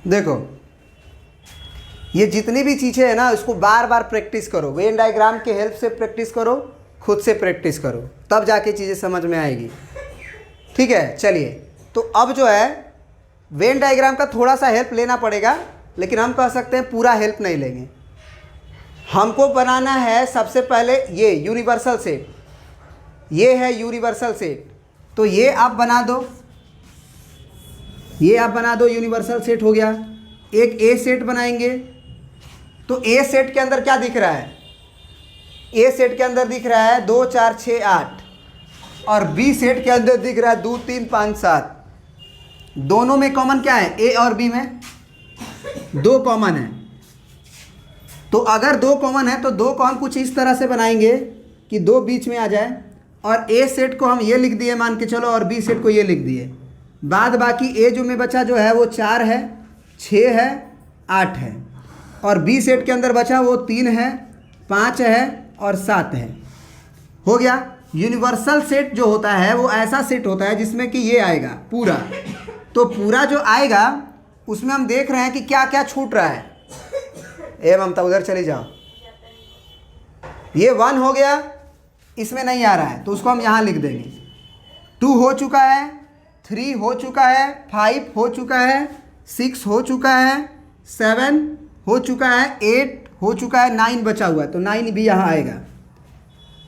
देखो ये जितनी भी चीज़ें हैं ना उसको बार बार प्रैक्टिस करो, वेन डायग्राम के हेल्प से प्रैक्टिस करो, खुद से प्रैक्टिस करो, तब जाके चीज़ें समझ में आएगी। ठीक है, चलिए तो अब जो है वेन डायग्राम का थोड़ा सा हेल्प लेना पड़ेगा, लेकिन हम कह सकते हैं पूरा हेल्प नहीं लेंगे। हमको बनाना है सबसे पहले ये यूनिवर्सल सेट, ये है यूनिवर्सल सेट, तो ये आप बना दो, ये आप बना दो, यूनिवर्सल सेट हो गया। एक ए सेट बनाएंगे, तो ए सेट के अंदर क्या दिख रहा है, ए सेट के अंदर दिख रहा है 2 4 6 8, और बी सेट के अंदर दिख रहा है 2 3 5 7। दोनों में कॉमन क्या है, ए और बी में 2 कॉमन है। तो अगर 2 कॉमन है तो 2 को हम कुछ इस तरह से बनाएंगे कि 2 बीच में आ जाए, और ए सेट को हम ये लिख दिए मान के चलो, और बी सेट को ये लिख दिए। बाद बाकी ए जो में बचा जो है वो 4 है, 6 है, 8 है, और बी सेट के अंदर बचा वो 3 है, 5 है और 7 है। हो गया। यूनिवर्सल सेट जो होता है वो ऐसा सेट होता है जिसमें कि ये आएगा पूरा, तो पूरा जो आएगा उसमें हम देख रहे हैं कि क्या क्या छूट रहा है। ए ममता उधर चली जाओ, ये 1 हो गया, इसमें नहीं आ रहा है तो उसको हम यहाँ लिख देंगे। 2 हो चुका है, 3 हो चुका है, 5 हो चुका है, 6 हो चुका है, 7 हो चुका है, 8 हो चुका है, 9 बचा हुआ है, तो 9 भी यहाँ आएगा।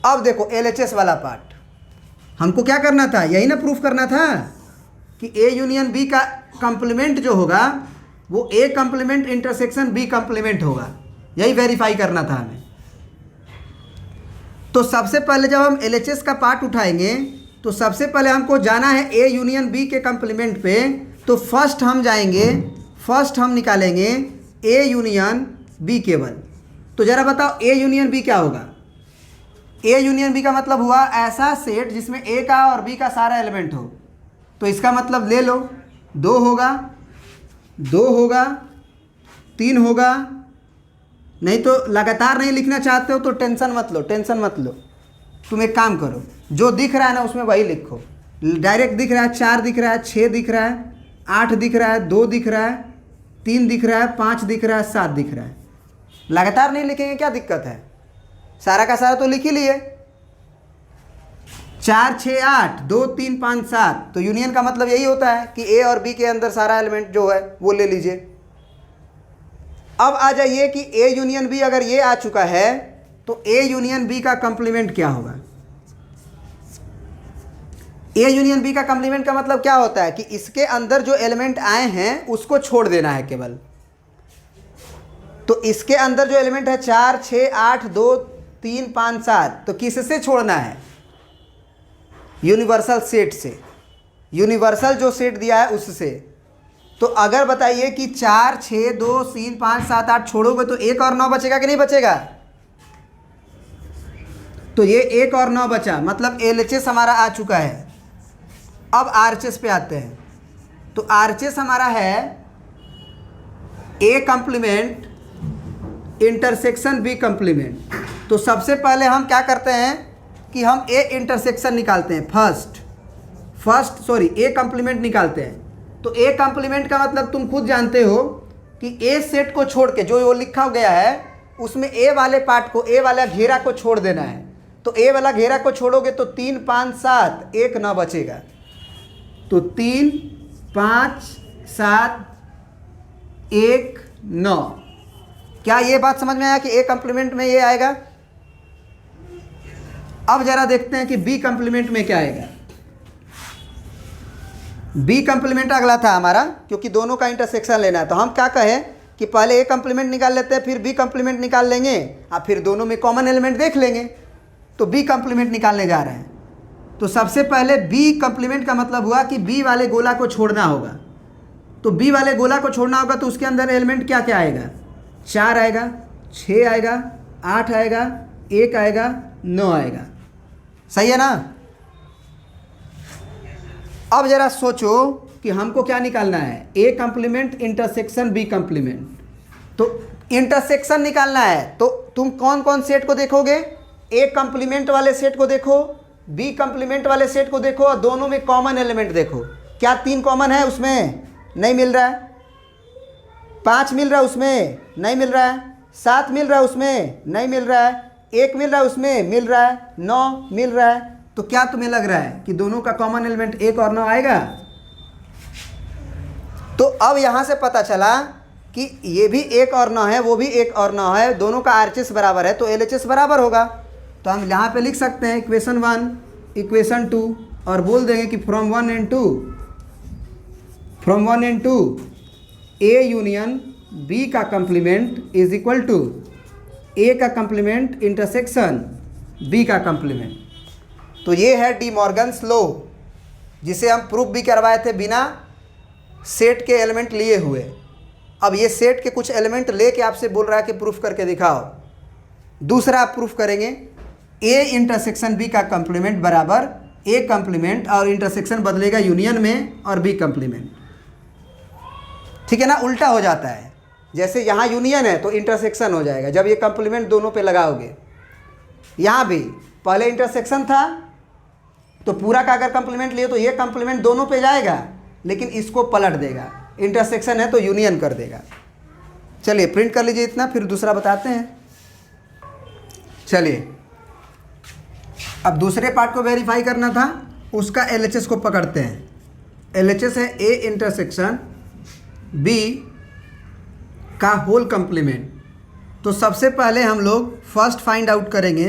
अब देखो LHS वाला पार्ट, हमको क्या करना था, यही ना प्रूफ करना था कि A यूनियन B का कंप्लीमेंट जो होगा वो A complement intersection B complement होगा, यही वेरीफाई करना था हमें। तो सबसे पहले जब हम LHS का पार्ट उठाएंगे तो सबसे पहले हमको जाना है A यूनियन B के कंप्लीमेंट पे, तो फर्स्ट हम जाएंगे, फर्स्ट हम निकालेंगे A यूनियन B केवल। तो ज़रा बताओ A यूनियन B क्या होगा। A यूनियन B का मतलब हुआ ऐसा सेट जिसमें A का और B का सारा एलिमेंट हो। तो इसका मतलब ले लो 2 होगा, 2 होगा, 3 होगा, नहीं तो लगातार नहीं लिखना चाहते हो तो टेंशन मत लो, टेंशन मत लो। तुम एक काम करो, जो दिख रहा है ना उसमें वही लिखो। डायरेक्ट दिख रहा है 4 दिख रहा है, 6 दिख रहा है, 8 दिख रहा है, 2 दिख रहा है, 3 दिख रहा है, 5 दिख रहा है, 7 दिख रहा है। लगातार नहीं लिखेंगे क्या दिक्कत है, सारा का सारा तो लिख ही लिए। 4 6 8 2 3 5 7, तो यूनियन का मतलब यही होता है कि ए और बी के अंदर सारा एलिमेंट जो है वो ले लीजिए। अब आ जाइए कि ए यूनियन बी अगर ये आ चुका है तो ए यूनियन बी का कंप्लीमेंट क्या होगा। ए यूनियन बी का कंप्लीमेंट का मतलब क्या होता है कि इसके अंदर जो एलिमेंट आए हैं उसको छोड़ देना है केवल। तो इसके अंदर जो एलिमेंट है 4 6 8 2 3 5 7, तो किससे छोड़ना है, यूनिवर्सल सेट से, यूनिवर्सल जो सेट दिया है उससे। तो अगर बताइए कि 4 6 2 3 5 7 8 छोड़ोगे तो 1 और 9 बचेगा कि नहीं बचेगा। तो ये 1 और 9 बचा, मतलब LHS हमारा आ चुका है। अब RHS पे आते हैं, तो RHS हमारा है A complement intersection B complement. तो सबसे पहले हम क्या करते हैं कि हम A इंटरसेक्शन निकालते हैं, A कंप्लीमेंट निकालते हैं। तो A कंप्लीमेंट का मतलब तुम खुद जानते हो कि A सेट को छोड़ के जो वो लिखा गया है उसमें A वाले पार्ट को, A वाला घेरा को छोड़ देना है। तो A वाला घेरा को छोड़ोगे तो 3 5 7 1 9 बचेगा। तो 3 5 7 1 9। क्या ये बात समझ में आया कि A कंप्लीमेंट में ये आएगा। अब जरा देखते हैं कि B कंप्लीमेंट में क्या आएगा। B कंप्लीमेंट अगला था हमारा, क्योंकि दोनों का इंटरसेक्शन लेना है। तो हम क्या कहें कि पहले A कंप्लीमेंट निकाल लेते हैं, फिर B कंप्लीमेंट निकाल लेंगे, और फिर दोनों में कॉमन एलिमेंट देख लेंगे। तो B कंप्लीमेंट निकालने जा रहे हैं। तो सबसे पहले B कंप्लीमेंट का मतलब हुआ कि B वाले गोला को छोड़ना होगा। तो B वाले गोला को छोड़ना होगा तो उसके अंदर एलिमेंट क्या क्या आएगा, 4 आएगा, 6 आएगा, 8 आएगा, 1 आएगा, 9 आएगा। सही है ना। अब जरा सोचो कि हमको क्या निकालना है, A complement intersection B complement. तो इंटरसेक्शन निकालना है तो तुम कौन कौन सेट को देखोगे, A कंप्लीमेंट वाले सेट को देखो, B कंप्लीमेंट वाले सेट को देखो, और दोनों में कॉमन एलिमेंट देखो। क्या 3 कॉमन है उसमें, नहीं मिल रहा है। 5 मिल रहा है उसमें, नहीं मिल रहा है। 7 मिल रहा है उसमें, नहीं मिल रहा है। 1 मिल रहा है उसमें, मिल रहा है। 9 मिल रहा है। तो क्या तुम्हें लग रहा है कि दोनों का कॉमन एलिमेंट 1 और 9 आएगा? तो अब यहाँ से पता चला कि ये भी 1 और 9 है, वो भी 1 और 9 है, दोनों का RHS बराबर है, तो LHS बराबर होगा। तो हम यहाँ पे लिख सकते हैं इक्वेशन 1, इक्वेशन 2, और बोल देंगे कि from 1 and 2 A union B का complement is equal to A का कंप्लीमेंट इंटरसेक्शन B का कंप्लीमेंट। तो ये है डी मॉर्गन्स लॉ, जिसे हम प्रूफ भी करवाए थे बिना सेट के एलिमेंट लिए हुए। अब ये सेट के कुछ एलिमेंट लेके आपसे बोल रहा है कि प्रूफ करके दिखाओ। दूसरा आप प्रूफ करेंगे A इंटरसेक्शन B का कंप्लीमेंट बराबर A कंप्लीमेंट, और इंटरसेक्शन बदलेगा यूनियन में और B कंप्लीमेंट। ठीक है ना, उल्टा हो जाता है। जैसे यहाँ यूनियन है तो इंटरसेक्शन हो जाएगा जब ये कंप्लीमेंट दोनों पे लगाओगे। यहाँ भी पहले इंटरसेक्शन था तो पूरा का अगर कंप्लीमेंट लिए तो ये कंप्लीमेंट दोनों पे जाएगा, लेकिन इसको पलट देगा। इंटरसेक्शन है तो यूनियन कर देगा। चलिए प्रिंट कर लीजिए इतना, फिर दूसरा बताते हैं। चलिए अब दूसरे पार्ट को वेरीफाई करना था, उसका LHS को पकड़ते हैं। LHS है A इंटरसेक्शन B का होल कंप्लीमेंट। तो सबसे पहले हम लोग फर्स्ट फाइंड आउट करेंगे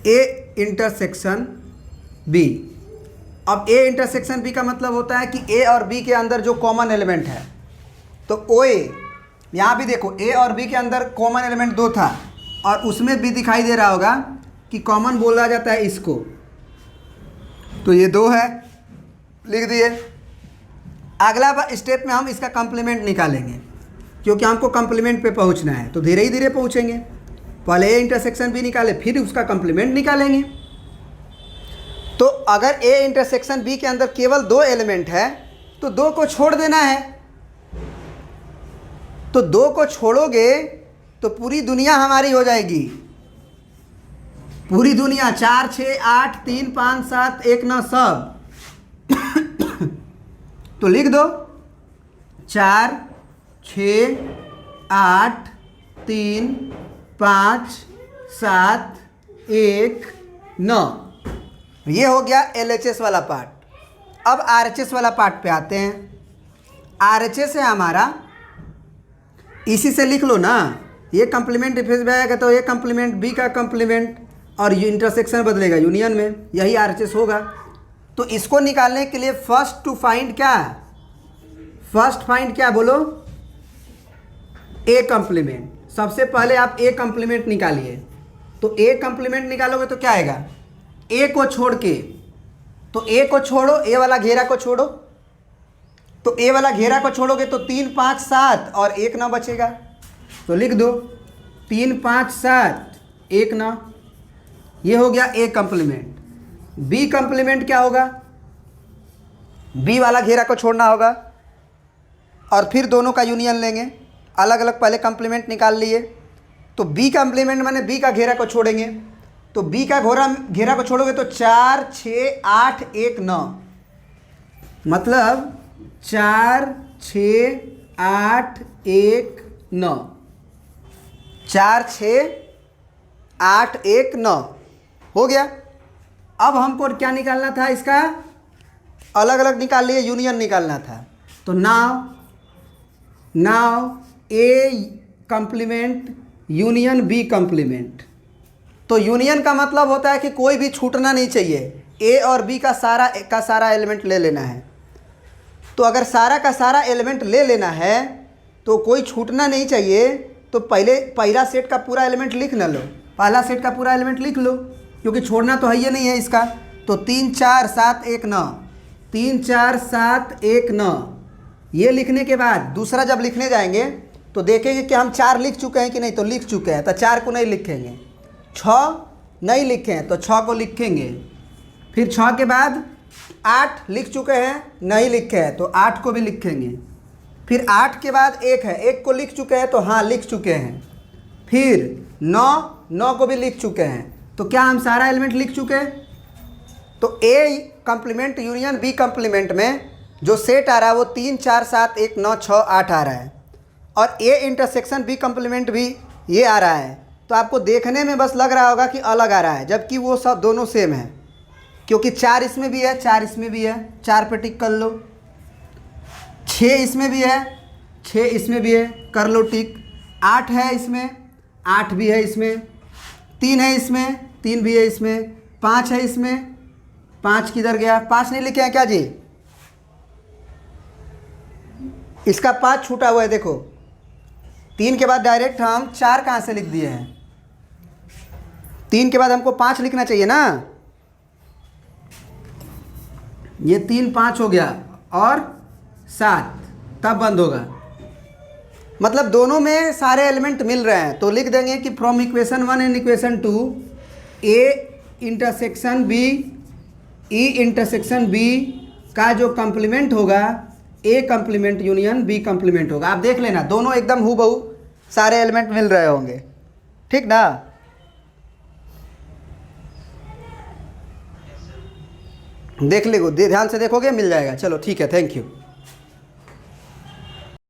A इंटरसेक्शन B। अब A इंटरसेक्शन B का मतलब होता है कि A और B के अंदर जो कॉमन एलिमेंट है, तो OA, यहाँ भी देखो A और B के अंदर कॉमन एलिमेंट 2 था, और उसमें भी दिखाई दे रहा होगा कि कॉमन बोला जाता है इसको। तो ये 2 है, लिख दिए। अगला स्टेप में हम इसका कंप्लीमेंट निकालेंगे, क्योंकि हमको कंप्लीमेंट पे पहुंचना है, तो धीरे ही धीरे पहुंचेंगे। पहले A इंटरसेक्शन B निकाले, फिर उसका कंप्लीमेंट निकालेंगे। तो अगर A इंटरसेक्शन B के अंदर केवल 2 एलिमेंट है तो 2 को छोड़ देना है। तो 2 को छोड़ोगे तो पूरी दुनिया हमारी हो जाएगी। पूरी दुनिया 4, 6, 8, 3, 5, 7, 1, 9 सब। तो लिख दो 4, 6, 8, 3, 5, 7, 1, 9। ये हो गया LHS वाला पार्ट। अब RHS वाला पार्ट पे आते हैं। RHS है हमारा, इसी से लिख लो ना, ये कंप्लीमेंट डिफरेंस में आएगा तो ये कंप्लीमेंट B का कंप्लीमेंट, और इंटरसेक्शन बदलेगा यूनियन में, यही RHS होगा। तो इसको निकालने के लिए फर्स्ट टू फाइंड क्या, फर्स्ट फाइंड क्या बोलो, A कंप्लीमेंट। सबसे पहले आप A कंप्लीमेंट निकालिए। तो A कंप्लीमेंट निकालोगे तो क्या आएगा, A को छोड़ के, तो A को छोड़ो, A वाला घेरा को छोड़ो। तो A वाला घेरा को छोड़ोगे तो 3, 5, 7 और 1, 9 बचेगा। तो लिख दो 3, 5, 7, 1, 9। ये हो गया A कंप्लीमेंट। B कंप्लीमेंट क्या होगा, B वाला घेरा को छोड़ना होगा और फिर दोनों का यूनियन लेंगे। अलग अलग पहले कंप्लीमेंट निकाल लिए, तो B कंप्लीमेंट माने B का घेरा को छोड़ेंगे। तो B का घेरा को छोड़ोगे तो 4, 6, 8, 1, 9, मतलब 4, 6, 8, 1, 9, 4, 6, 8, 1, 9 हो गया। अब हमको क्या निकालना था, इसका अलग अलग निकाल लिए, यूनियन निकालना था। तो now A complement union B complement. तो यूनियन का मतलब होता है कि कोई भी छूटना नहीं चाहिए, A और B का सारा एलिमेंट ले लेना है। तो अगर सारा का सारा एलिमेंट ले लेना है तो कोई छूटना नहीं चाहिए। तो पहला सेट का पूरा एलिमेंट लिख ना लो, पहला सेट का पूरा एलिमेंट लिख लो, क्योंकि छोड़ना तो है ही नहीं है इसका। तो 3, 4, 7, 1, 9, 3, 4, 7, 1, 9। ये लिखने के बाद दूसरा जब लिखने जाएंगे तो देखेंगे कि हम 4 लिख चुके हैं कि नहीं, तो लिख चुके हैं, तो 4 को नहीं लिखेंगे। 6 नहीं लिखे हैं तो 6 को लिखेंगे। फिर 6 के बाद 8 लिख चुके हैं, नहीं लिखे हैं तो 8 को भी लिखेंगे। फिर 8 के बाद 1 है, 1 को लिख चुके हैं तो हाँ लिख चुके हैं। फिर 9 को भी लिख चुके हैं। तो क्या हम सारा एलिमेंट लिख चुके हैं? तो A complement union B complement में जो सेट आ रहा है वो 3 4 7 1 9 6 8 आ रहा है, और ए इंटरसेक्शन बी कंप्लीमेंट भी ये आ रहा है। तो आपको देखने में बस लग रहा होगा कि अलग आ रहा है, जबकि वो सब दोनों सेम है, क्योंकि 4 इसमें भी है, 4 इसमें भी है, 4 पे टिक कर लो। 6 इसमें भी है, 6 इसमें भी है, कर लो टिक। 8 है इसमें, 8 भी है इसमें। 3 है इसमें, 3 भी है इसमें। 5 है इसमें, 5 किधर गया? 5 नहीं लिखे हैं क्या जी? इसका 5 छूटा हुआ है, देखो। 3 के बाद डायरेक्ट हम 4 कहाँ से लिख दिए हैं? 3 के बाद हमको 5 लिखना चाहिए ना। ये 3 5 हो गया, और 7 तब बंद होगा। मतलब दोनों में सारे एलिमेंट मिल रहे हैं, तो लिख देंगे कि from equation 1 and equation 2 A intersection B, E intersection B का जो कंप्लीमेंट होगा A complement union B complement होगा। आप देख लेना, दोनों एकदम हूबहू सारे एलिमेंट मिल रहे होंगे, ठीक ना। देख लो, ध्यान से देखोगे मिल जाएगा। चलो ठीक है, थैंक यू।